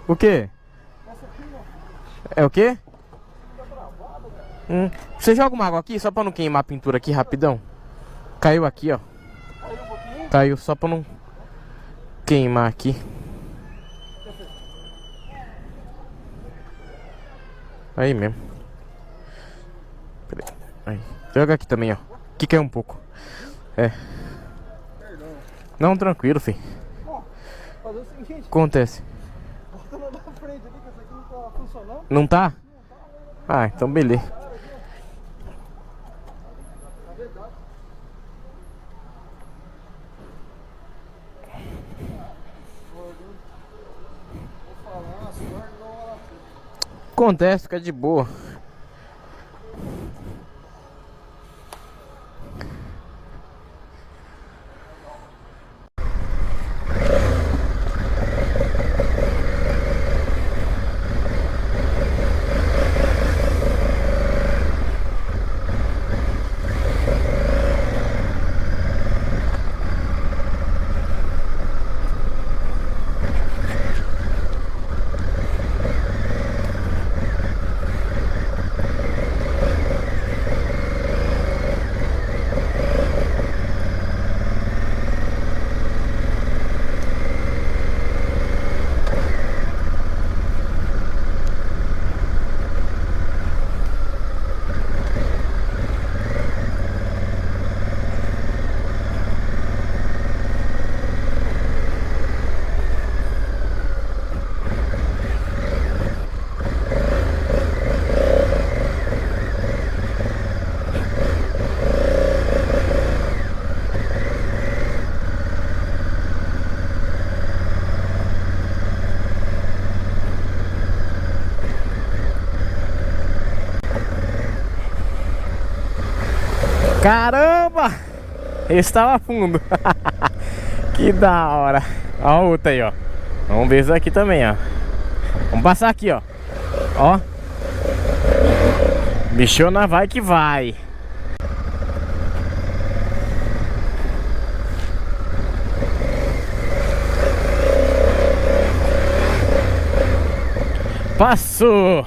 O quê? É o quê? Você joga uma água aqui só pra não queimar a pintura aqui rapidão? Caiu aqui, ó. Caiu só pra não queimar aqui. Aí mesmo. Peraí. Aí. Joga aqui também, ó. Aqui caiu um pouco. É. Não, tranquilo, filho. Fazer o seguinte. Acontece. Botando na frente ali, que essa aqui não tá funcionando. Não tá? Ah, então beleza. Acontece, fica de boa. Caramba! Esse tava fundo. Que da hora. Ó a outra aí, ó. Vamos ver isso aqui também, ó. Vamos passar aqui, ó. Ó. Bichona vai que vai. Passou.